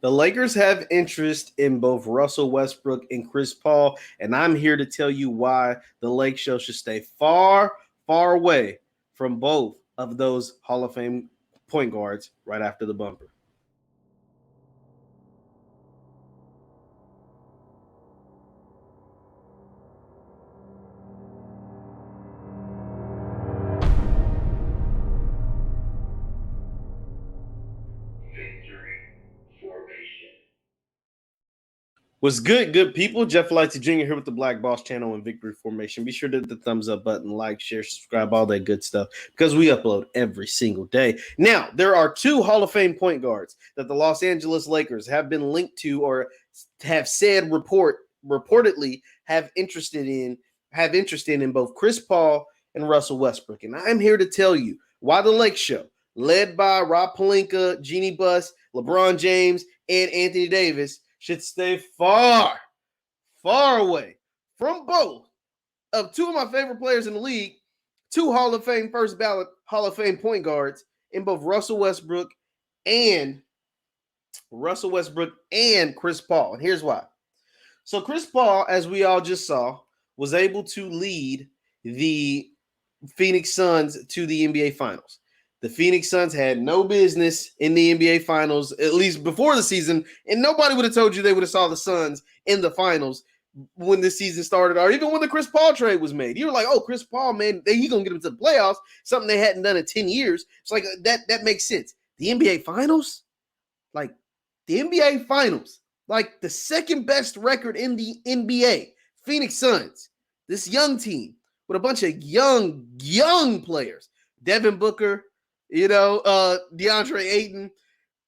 The Lakers have interest in both Russell Westbrook and Chris Paul, and I'm here to tell you why the Lake Show should stay far, far away from both of those Hall of Fame point guards right after the bumper. What's good people? Jeff Lightsy Jr. here with the Black Boss channel and Victory Formation. Be sure to hit the thumbs up button, like, share, subscribe, all that good stuff, because we upload every single day. Now, there are two Hall of Fame point guards that the Los Angeles Lakers have been linked to or have said reportedly have interest in both Chris Paul and Russell Westbrook. And I'm here to tell you why the Lake Show, led by Rob Pelinka, Jeannie Buss, LeBron James, and Anthony Davis, should stay far, far away from both of two of my favorite players in the league, two Hall of Fame first ballot Hall of Fame point guards in both Russell Westbrook and Chris Paul. And here's why. So Chris Paul, as we all just saw, was able to lead the Phoenix Suns to the NBA Finals. The Phoenix Suns had no business in the NBA Finals, at least before the season, and nobody would have told you they would have saw the Suns in the Finals when the season started, or even when the Chris Paul trade was made. You were like, oh, Chris Paul, man, he's going to get him to the playoffs, something they hadn't done in 10 years. It's like, that makes sense. The NBA Finals? Like, the NBA Finals, like the second best record in the NBA, Phoenix Suns, this young team with a bunch of young players, Devin Booker, DeAndre Ayton,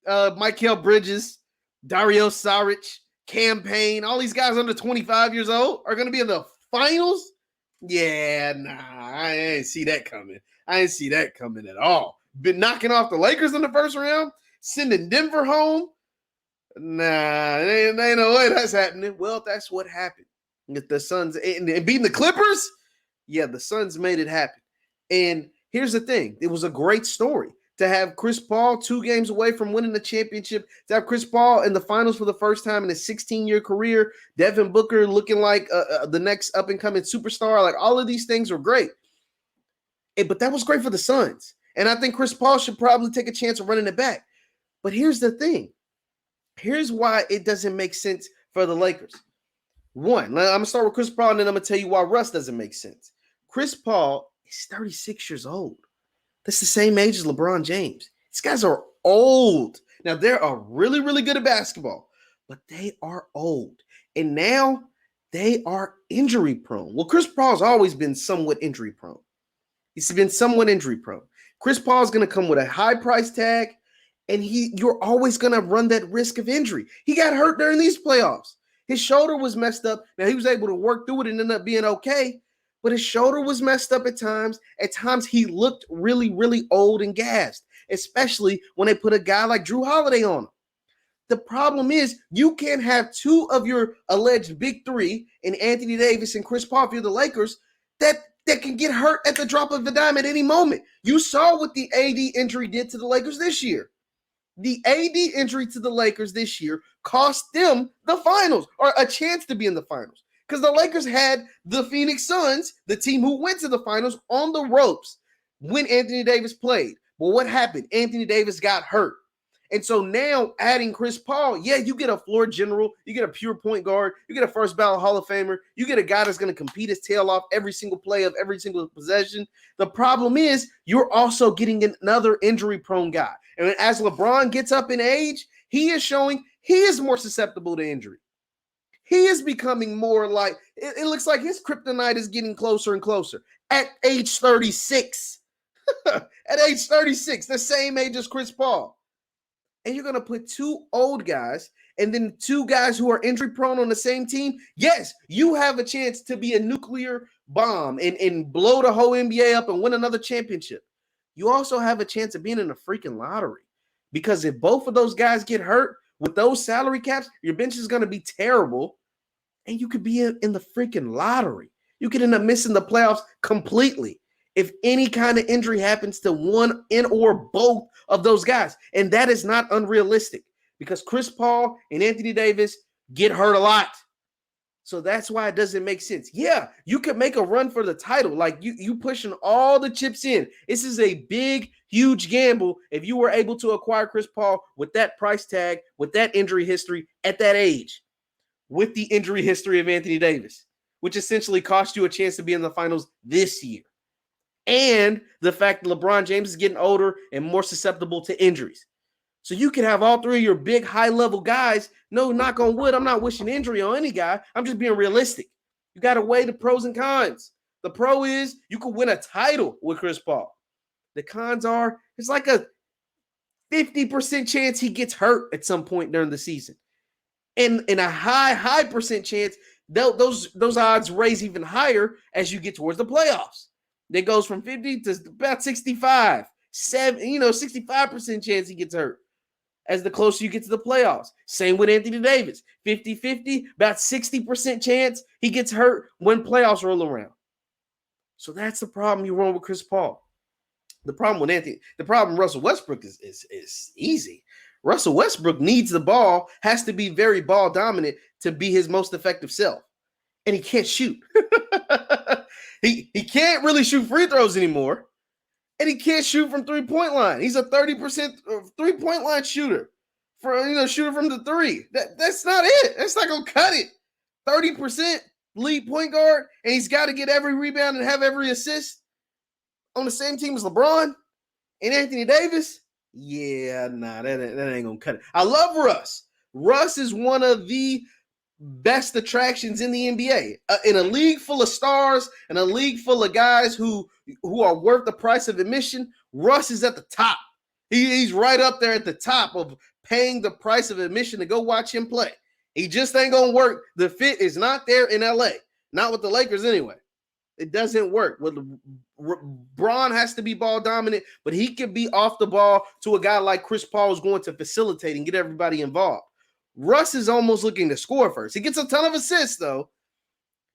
Mikal Bridges, Dario Saric, Cam Payne, all these guys under 25 years old are going to be in the finals? Yeah, nah, I ain't see that coming. I ain't see that coming at all. Been knocking off the Lakers in the first round, sending Denver home? Nah, ain't no way that's happening. Well, that's what happened. If the Suns and beating the Clippers, yeah, the Suns made it happen. And here's the thing. It was a great story to have Chris Paul 2 games away from winning the championship, to have Chris Paul in the finals for the first time in his 16-year career, Devin Booker looking like the next up-and-coming superstar. Like, all of these things were great. But that was great for the Suns. And I think Chris Paul should probably take a chance of running it back. But here's the thing. Here's why it doesn't make sense for the Lakers. One, I'm going to start with Chris Paul, and then I'm going to tell you why Russ doesn't make sense. Chris Paul is 36 years old. That's the same age as LeBron James. These guys are old. Now, they are really, really good at basketball, but they are old. And now they are injury prone. Well, Chris Paul's always been somewhat injury prone. He's been somewhat injury prone. Chris Paul's going to come with a high price tag, and you're always going to run that risk of injury. He got hurt during these playoffs. His shoulder was messed up. Now, he was able to work through it and end up being okay, but his shoulder was messed up at times. At times, he looked really, really old and gassed, especially when they put a guy like Drew Holiday on him. The problem is you can't have two of your alleged big three in Anthony Davis and Chris Paul, if you're the Lakers, that can get hurt at the drop of a dime at any moment. You saw what the AD injury did to the Lakers this year. The AD injury to the Lakers this year cost them the finals, or a chance to be in the finals, because the Lakers had the Phoenix Suns, the team who went to the finals, on the ropes when Anthony Davis played. But what happened? Anthony Davis got hurt. And so now adding Chris Paul, yeah, you get a floor general, you get a pure point guard, you get a first ballot Hall of Famer, you get a guy that's going to compete his tail off every single play of every single possession. The problem is you're also getting another injury-prone guy. And as LeBron gets up in age, he is showing he is more susceptible to injury. He is becoming more like, it looks like his kryptonite is getting closer and closer at age 36. At age 36, the same age as Chris Paul. And you're going to put two old guys and then two guys who are injury prone on the same team. Yes, you have a chance to be a nuclear bomb and blow the whole NBA up and win another championship. You also have a chance of being in a freaking lottery, because if both of those guys get hurt with those salary caps, your bench is going to be terrible, and you could be in the freaking lottery. You could end up missing the playoffs completely if any kind of injury happens to one and or both of those guys. And that is not unrealistic. because Chris Paul and Anthony Davis get hurt a lot. So that's why it doesn't make sense. Yeah, you could make a run for the title. Like you pushing all the chips in. This is a big, huge gamble if you were able to acquire Chris Paul with that price tag, with that injury history at that age, with the injury history of Anthony Davis, which essentially cost you a chance to be in the finals this year. And the fact that LeBron James is getting older and more susceptible to injuries. So you can have all three of your big high-level guys. No, knock on wood, I'm not wishing injury on any guy. I'm just being realistic. You got to weigh the pros and cons. The pro is you could win a title with Chris Paul. The cons are it's like a 50% chance he gets hurt at some point during the season. And a high percent chance those odds raise even higher as you get towards the playoffs. That goes from 50 to about 65. 65% chance he gets hurt as the closer you get to the playoffs. Same with Anthony Davis. 50-50, about 60% chance he gets hurt when playoffs roll around. So that's the problem you run with Chris Paul. The problem with Russell Westbrook is easy. Russell Westbrook needs the ball, has to be very ball dominant to be his most effective self. And he can't shoot. he can't really shoot free throws anymore. And he can't shoot from three-point line. He's a 30% three-point line shooter. Shooter from the three. That's not it. That's not going to cut it. 30% lead point guard, and he's got to get every rebound and have every assist on the same team as LeBron and Anthony Davis. Yeah, that ain't going to cut it. I love Russ. Russ is one of the best attractions in the NBA. In a league full of stars, and a league full of guys who are worth the price of admission, Russ is at the top. He's right up there at the top of paying the price of admission to go watch him play. He just ain't going to work. The fit is not there in LA. Not with the Lakers anyway. It doesn't work. Braun has to be ball dominant, but he can be off the ball to a guy like Chris Paul who's going to facilitate and get everybody involved. Russ is almost looking to score first. He gets a ton of assists, though.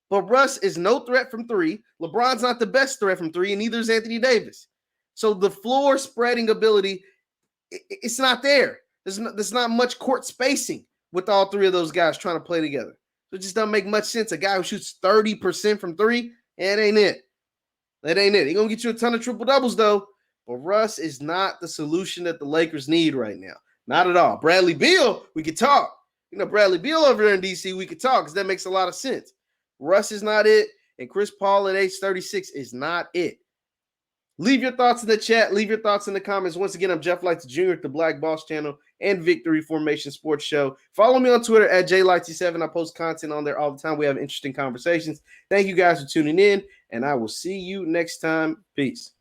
But Russ is no threat from three. LeBron's not the best threat from three, and neither is Anthony Davis. So the floor spreading ability, it's not there. There's not much court spacing with all three of those guys trying to play together. So it just doesn't make much sense. A guy who shoots 30% from three, it ain't it. That ain't it. He's going to get you a ton of triple-doubles, though. But Russ is not the solution that the Lakers need right now. Not at all. Bradley Beal, we could talk. Bradley Beal over there in D.C., we could talk because that makes a lot of sense. Russ is not it, and Chris Paul at age 36 is not it. Leave your thoughts in the chat. Leave your thoughts in the comments. Once again, I'm Jeff Lightsy Jr. at the Black Boss Channel and Victory Formation Sports Show. Follow me on Twitter at JLightsy7. I post content on there all the time. We have interesting conversations. Thank you guys for tuning in, and I will see you next time. Peace.